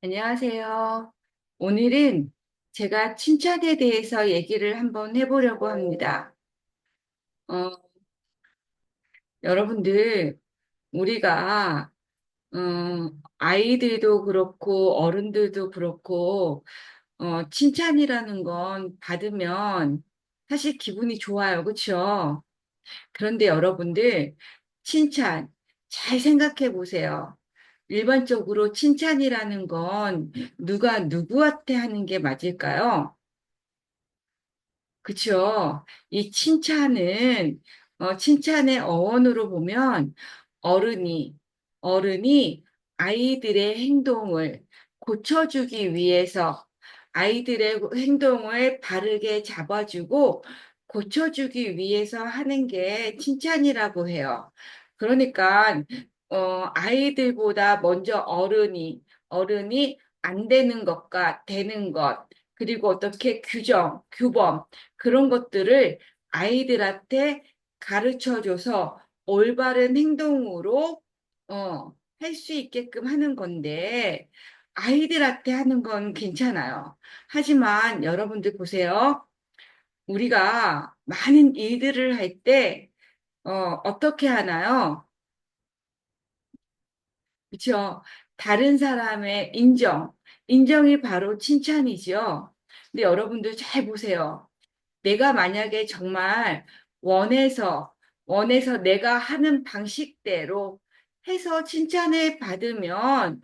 안녕하세요. 오늘은 제가 칭찬에 대해서 얘기를 한번 해보려고 합니다. 어, 여러분들, 우리가, 아이들도 그렇고, 어른들도 그렇고, 칭찬이라는 건 받으면 사실 기분이 좋아요. 그쵸? 그런데 여러분들, 칭찬 잘 생각해 보세요. 일반적으로 칭찬이라는 건 누가 누구한테 하는 게 맞을까요? 그쵸? 이 칭찬의 어원으로 보면 어른이, 어른이 아이들의 행동을 고쳐주기 위해서 아이들의 행동을 바르게 잡아주고 고쳐주기 위해서 하는 게 칭찬이라고 해요. 그러니까, 아이들보다 먼저 어른이 안 되는 것과 되는 것, 그리고 어떻게 규범, 그런 것들을 아이들한테 가르쳐줘서 올바른 행동으로, 할 수 있게끔 하는 건데, 아이들한테 하는 건 괜찮아요. 하지만 여러분들 보세요. 우리가 많은 일들을 할 때, 어떻게 하나요? 그렇죠? 다른 사람의 인정이 바로 칭찬이죠. 근데 여러분들 잘 보세요. 내가 만약에 정말 원해서, 원해서 내가 하는 방식대로 해서 칭찬을 받으면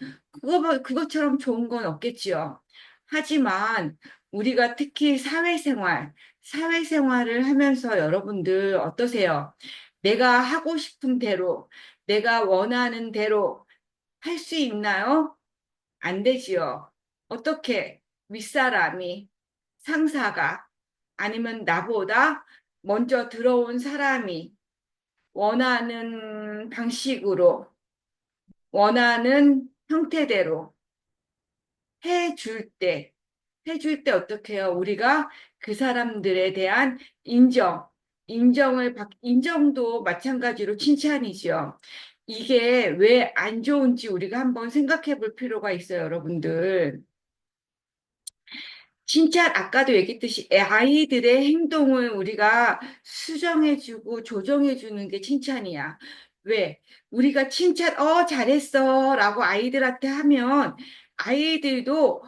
그것처럼 좋은 건 없겠지요. 하지만 우리가 특히 사회생활을 하면서 여러분들 어떠세요? 내가 하고 싶은 대로, 내가 원하는 대로 할 수 있나요? 안 되지요. 어떻게 윗사람이, 상사가, 아니면 나보다 먼저 들어온 사람이 원하는 방식으로, 원하는 형태대로 해줄 때, 해줄 때 어떻게 해요? 우리가 그 사람들에 대한 인정도 마찬가지로 칭찬이죠. 이게 왜 안 좋은지 우리가 한번 생각해 볼 필요가 있어요, 여러분들. 칭찬, 아까도 얘기했듯이 아이들의 행동을 우리가 수정해주고 조정해주는 게 칭찬이야. 왜? 우리가 잘했어 라고 아이들한테 하면 아이들도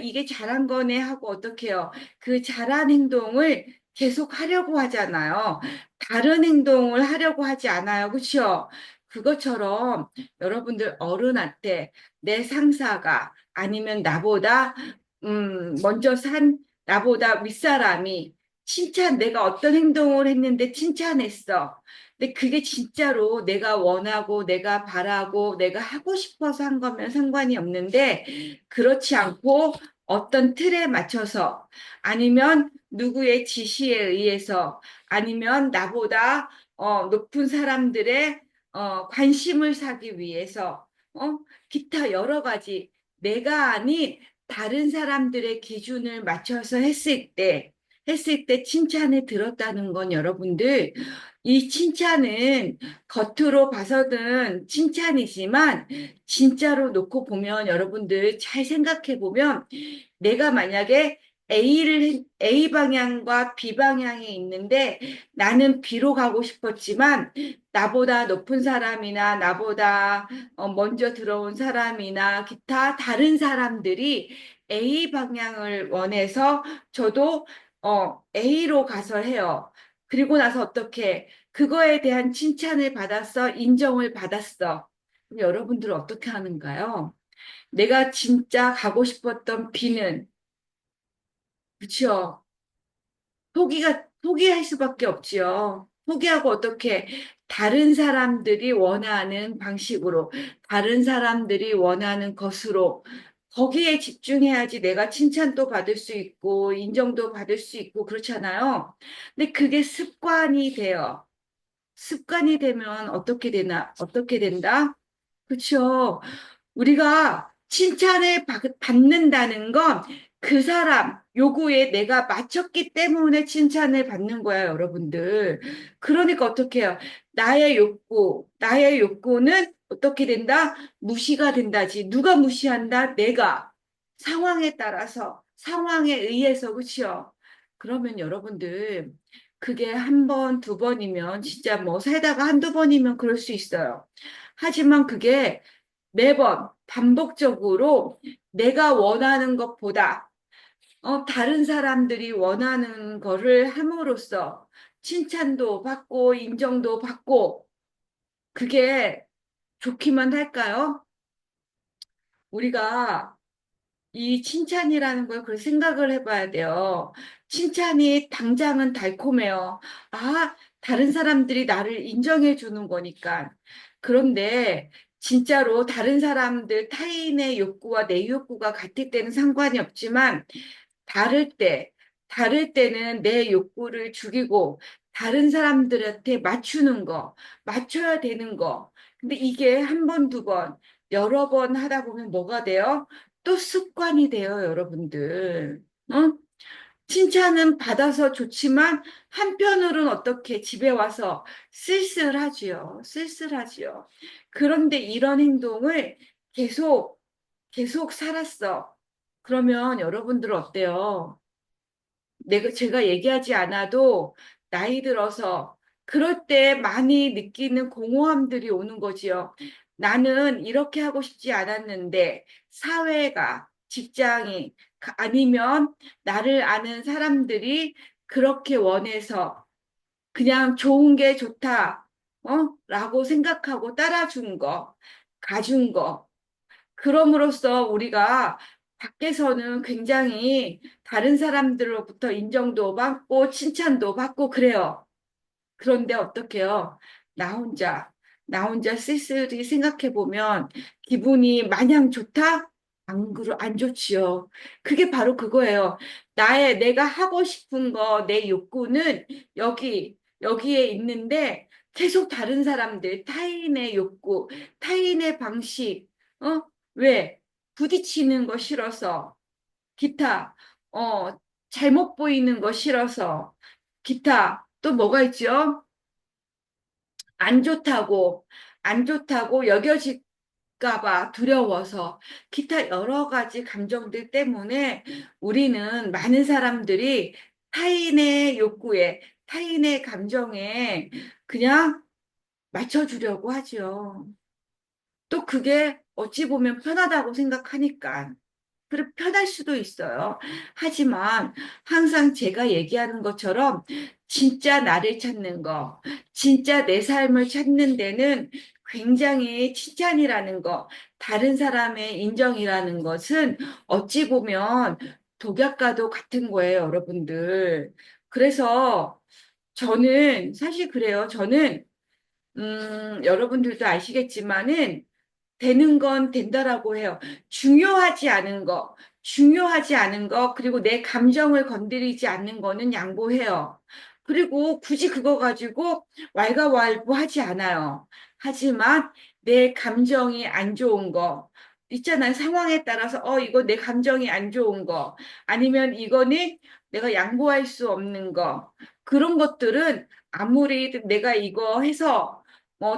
이게 잘한 거네 하고 어떻게 해요? 그 잘한 행동을 계속 하려고 하잖아요. 다른 행동을 하려고 하지 않아요. 그렇죠? 그것처럼 여러분들 어른한테 내 상사가 아니면 나보다 먼저 산 나보다 윗사람이 내가 어떤 행동을 했는데 칭찬했어. 근데 그게 진짜로 내가 원하고, 내가 바라고, 내가 하고 싶어서 한 거면 상관이 없는데, 그렇지 않고 어떤 틀에 맞춰서, 아니면 누구의 지시에 의해서, 아니면 나보다 높은 사람들의 관심을 사기 위해서, 기타 여러 가지, 내가 아닌 다른 사람들의 기준을 맞춰서 했을 때 칭찬을 들었다는 건 여러분들, 이 칭찬은 겉으로 봐서는 칭찬이지만, 진짜로 놓고 보면 여러분들 잘 생각해 보면, 내가 만약에 A 방향과 B 방향이 있는데 나는 B로 가고 싶었지만 나보다 높은 사람이나 나보다 먼저 들어온 사람이나 기타 다른 사람들이 A 방향을 원해서 저도 A로 가서 해요. 그리고 나서 어떻게 그거에 대한 칭찬을 받았어, 인정을 받았어. 그럼 여러분들은 어떻게 하는가요? 내가 진짜 가고 싶었던 B는 그쵸? 포기할 수밖에 없지요. 포기하고 어떻게 다른 사람들이 원하는 방식으로, 다른 사람들이 원하는 것으로, 거기에 집중해야지 내가 칭찬도 받을 수 있고, 인정도 받을 수 있고, 그렇잖아요. 근데 그게 습관이 돼요. 습관이 되면 어떻게 된다? 그쵸? 우리가 받는다는 건 그 사람 요구에 내가 맞췄기 때문에 칭찬을 받는 거야, 여러분들. 그러니까 어떻게 해요? 나의 욕구는 어떻게 된다? 무시가 된다지. 누가 무시한다? 내가. 상황에 따라서, 상황에 의해서, 그치요? 그러면 여러분들, 그게 한 번, 두 번이면, 진짜 뭐, 살다가 한두 번이면 그럴 수 있어요. 하지만 그게 매번 반복적으로 내가 원하는 것보다, 다른 사람들이 원하는 거를 함으로써 칭찬도 받고, 인정도 받고, 그게 좋기만 할까요? 우리가 이 칭찬이라는 걸 그 생각을 해봐야 돼요. 칭찬이 당장은 달콤해요. 아, 다른 사람들이 나를 인정해 주는 거니까. 그런데 진짜로 다른 사람들 타인의 욕구와 내 욕구가 같을 때는 상관이 없지만 다를 때, 다를 때는 내 욕구를 죽이고 다른 사람들한테 맞추는 거, 맞춰야 되는 거. 근데 이게 한 번, 두 번, 여러 번 하다 보면 뭐가 돼요? 또 습관이 돼요, 여러분들. 어? 칭찬은 받아서 좋지만 한편으로는 어떻게 집에 와서 쓸쓸하지요. 쓸쓸하지요. 그런데 이런 행동을 계속, 계속 살았어. 그러면 여러분들 어때요? 제가 얘기하지 않아도 나이 들어서 그럴 때 많이 느끼는 공허함들이 오는 거지요. 나는 이렇게 하고 싶지 않았는데 사회가, 직장이, 아니면 나를 아는 사람들이 그렇게 원해서 그냥 좋은 게 좋다, 라고 생각하고 따라준 거, 가준 거. 그럼으로써 우리가 밖에서는 굉장히 다른 사람들로부터 인정도 받고 칭찬도 받고 그래요. 그런데 어떡해요? 나 혼자, 나 혼자 쓸쓸히 생각해 보면 기분이 마냥 좋다? 안 좋지요. 그게 바로 그거예요. 내가 하고 싶은 거, 내 욕구는 여기에 있는데 계속 다른 사람들, 타인의 욕구, 타인의 방식, 어? 왜? 부딪히는 거 싫어서, 기타, 잘못 보이는 거 싫어서, 기타, 또 뭐가 있죠? 안 좋다고, 안 좋다고 여겨질까 봐 두려워서 기타 여러 가지 감정들 때문에 우리는 많은 사람들이 타인의 욕구에, 타인의 감정에 그냥 맞춰주려고 하죠. 또 그게 어찌 보면 편하다고 생각하니까. 그래, 편할 수도 있어요. 하지만 항상 제가 얘기하는 것처럼 진짜 나를 찾는 거, 진짜 내 삶을 찾는 데는 굉장히 칭찬이라는 거, 다른 사람의 인정이라는 것은 어찌 보면 독약과도 같은 거예요, 여러분들. 그래서 저는 사실 그래요. 저는 여러분들도 아시겠지만은 되는 건 된다라고 해요. 중요하지 않은 거, 그리고 내 감정을 건드리지 않는 거는 양보해요. 그리고 굳이 그거 가지고 왈가왈부하지 않아요. 하지만 내 감정이 안 좋은 거, 있잖아요. 상황에 따라서, 이거 내 감정이 안 좋은 거, 아니면 이거는 내가 양보할 수 없는 거, 그런 것들은 아무리 내가 이거 해서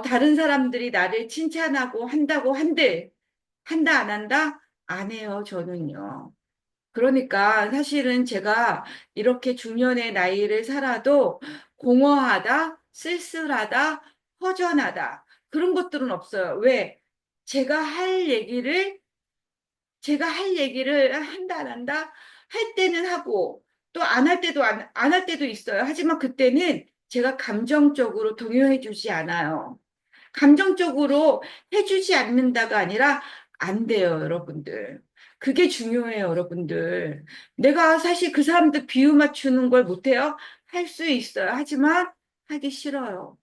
다른 사람들이 나를 칭찬하고 한다고 한들, 한다, 안 한다? 안 해요, 저는요. 그러니까 사실은 제가 이렇게 중년의 나이를 살아도 공허하다, 쓸쓸하다, 허전하다. 그런 것들은 없어요. 왜? 제가 할 얘기를 제가 할 얘기를 한다, 안 한다? 할 때는 하고, 또 안 할 때도 안 할 때도 있어요. 하지만 그때는 제가 감정적으로 동요해 주지 않아요. 감정적으로 해주지 않는다가 아니라 안 돼요, 여러분들. 그게 중요해요, 여러분들. 내가 사실 그 사람들 비유 맞추는 걸 못해요? 할 수 있어요. 하지만 하기 싫어요.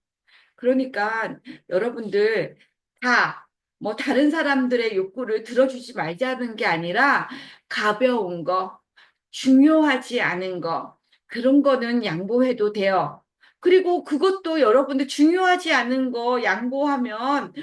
그러니까 여러분들 다, 다른 사람들의 욕구를 들어주지 말자는 게 아니라 가벼운 거, 중요하지 않은 거, 그런 거는 양보해도 돼요. 그리고 그것도 여러분들 중요하지 않은 거 양보하면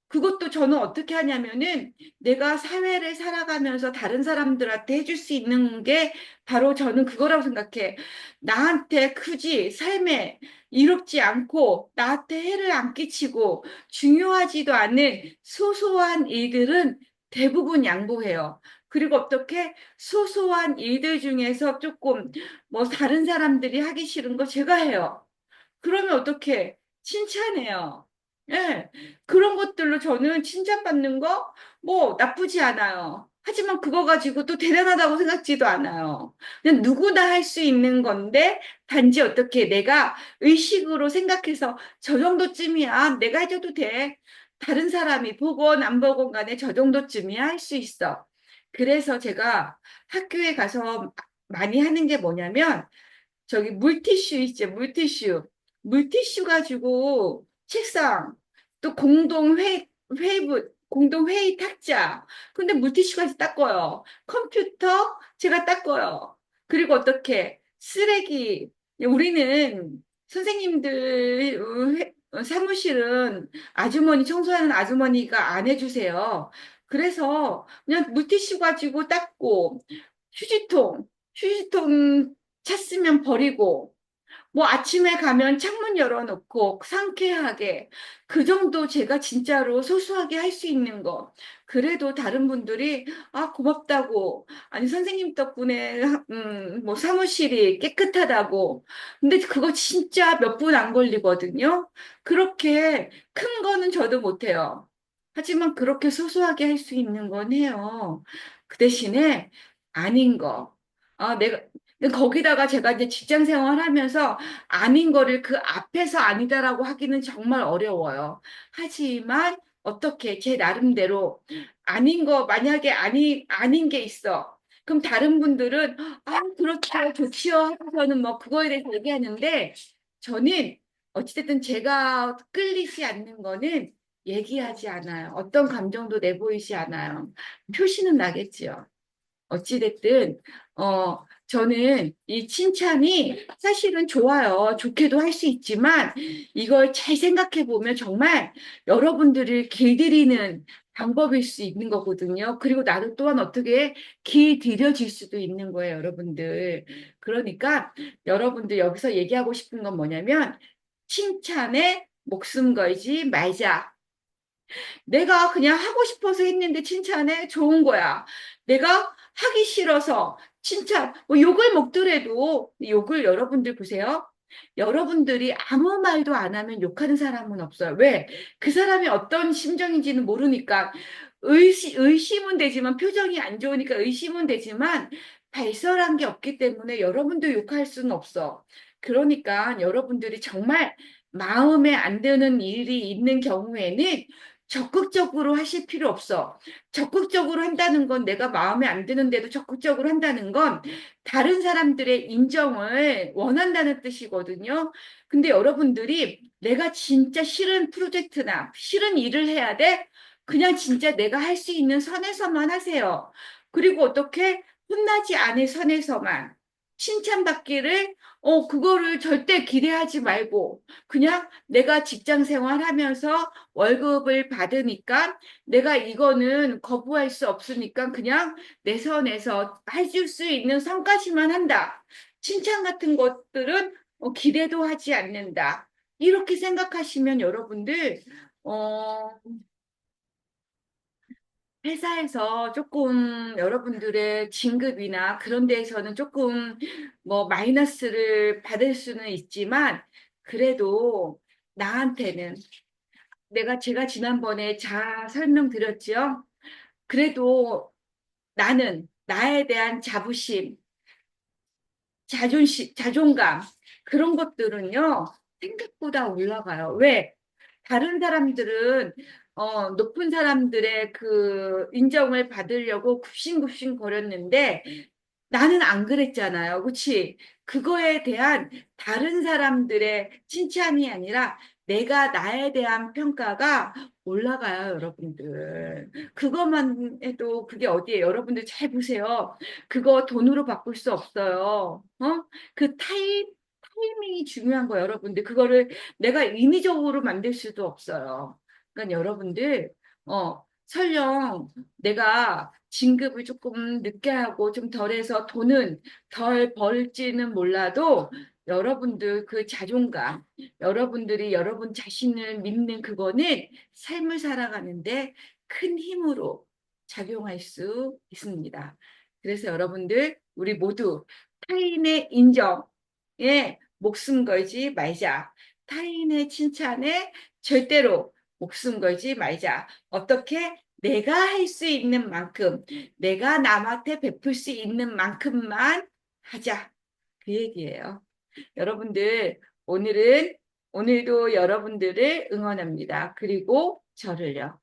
그것도 저는 어떻게 하냐면은 내가 사회를 살아가면서 다른 사람들한테 해줄 수 있는 게 바로 저는 그거라고 생각해. 나한테 크지, 삶에 이롭지 않고 나한테 해를 안 끼치고 중요하지도 않은 소소한 일들은 대부분 양보해요. 그리고 어떻게 소소한 일들 중에서 조금 뭐 다른 사람들이 하기 싫은 거 제가 해요. 그러면 어떻게 칭찬해요. 예. 그런 것들로 저는 칭찬받는 거 뭐 나쁘지 않아요. 하지만 그거 가지고 또 대단하다고 생각지도 않아요. 그냥 누구나 할 수 있는 건데 단지 어떻게 내가 의식으로 생각해서 저 정도쯤이야. 내가 해줘도 돼. 다른 사람이 보건 안 보건 간에 저 정도쯤이야 할 수 있어. 그래서 제가 학교에 가서 많이 하는 게 뭐냐면 저기 물티슈 있죠, 물티슈. 물티슈 가지고 책상, 또 공동회의 탁자. 근데 물티슈까지 닦아요. 컴퓨터 제가 닦아요. 그리고 어떻게 쓰레기. 우리는 선생님들 사무실은 아주머니 청소하는 아주머니가 안 해주세요. 그래서 그냥 물티슈 가지고 닦고 휴지통 찼으면 버리고, 뭐 아침에 가면 창문 열어놓고 상쾌하게, 그 정도 제가 진짜로 소소하게 할 수 있는 거. 그래도 다른 분들이, 아, 고맙다고. 아니, 선생님 덕분에, 뭐 사무실이 깨끗하다고. 근데 그거 진짜 몇 분 안 걸리거든요. 그렇게 큰 거는 저도 못해요. 하지만 그렇게 소소하게 할 수 있는 건 해요. 그 대신에 아닌 거. 내가 근데 거기다가 제가 이제 직장 생활하면서 아닌 거를 그 앞에서 아니다라고 하기는 정말 어려워요. 하지만 어떻게 제 나름대로 아닌 거 만약에 아닌 게 있어. 그럼 다른 분들은 그렇죠 좋지요 하고서는 뭐 그거에 대해서 얘기하는데 저는 어찌됐든 제가 끌리지 않는 거는 얘기하지 않아요. 어떤 감정도 내보이지 않아요. 표시는 나겠지요. 어찌됐든, 저는 이 칭찬이 사실은 좋아요. 좋게도 할 수 있지만, 이걸 잘 생각해 보면 정말 여러분들을 길들이는 방법일 수 있는 거거든요. 그리고 나도 또한 어떻게 길들여질 수도 있는 거예요, 여러분들. 그러니까 여러분들 여기서 얘기하고 싶은 건 뭐냐면, 칭찬에 목숨 걸지 말자. 내가 그냥 하고 싶어서 했는데 칭찬해 좋은 거야. 내가 하기 싫어서 칭찬, 뭐 욕을 먹더라도 욕을 여러분들 보세요. 여러분들이 아무 말도 안 하면 욕하는 사람은 없어요. 왜? 그 사람이 어떤 심정인지는 모르니까 의심은 되지만 표정이 안 좋으니까 의심은 되지만 발설한 게 없기 때문에 여러분도 욕할 수는 없어. 그러니까 여러분들이 정말 마음에 안 드는 일이 있는 경우에는 적극적으로 하실 필요 없어. 적극적으로 한다는 건 내가 마음에 안 드는데도 적극적으로 한다는 건 다른 사람들의 인정을 원한다는 뜻이거든요. 근데 여러분들이 내가 진짜 싫은 프로젝트나 싫은 일을 해야 돼? 그냥 진짜 내가 할 수 있는 선에서만 하세요. 그리고 어떻게 혼나지 않을 선에서만 칭찬받기를 그거를 절대 기대하지 말고 그냥 내가 직장 생활하면서 월급을 받으니까 내가 이거는 거부할 수 없으니까 그냥 내 선에서 해줄 수 있는 선까지만 한다. 칭찬 같은 것들은 기대도 하지 않는다. 이렇게 생각하시면 여러분들, 어, 회사에서 조금 여러분들의 진급이나 그런 데에서는 조금 뭐 마이너스를 받을 수는 있지만 그래도 나한테는 제가 지난번에 설명드렸죠. 그래도 나는 나에 대한 자부심, 자존감, 그런 것들은요, 생각보다 올라가요. 왜? 다른 사람들은, 높은 사람들의 그 인정을 받으려고 굽신굽신 거렸는데, 나는 안 그랬잖아요. 그치? 그거에 대한 다른 사람들의 칭찬이 아니라 내가 나에 대한 평가가 올라가요, 여러분들. 그것만 해도 그게 어디에 여러분들 잘 보세요. 그거 돈으로 바꿀 수 없어요. 그 타이밍이 중요한 거예요, 여러분들. 그거를 내가 인위적으로 만들 수도 없어요. 그러니까 여러분들, 설령 내가 진급을 조금 늦게 하고 좀 덜해서 돈은 덜 벌지는 몰라도 여러분들 그 자존감, 여러분들이 여러분 자신을 믿는 그거는 삶을 살아가는데 큰 힘으로 작용할 수 있습니다. 그래서 여러분들 우리 모두 타인의 인정에 목숨 걸지 말자. 타인의 칭찬에 절대로 목숨 걸지 말자. 어떻게? 내가 할 수 있는 만큼, 내가 남한테 베풀 수 있는 만큼만 하자. 그 얘기예요. 여러분들, 오늘도 여러분들을 응원합니다. 그리고 저를요.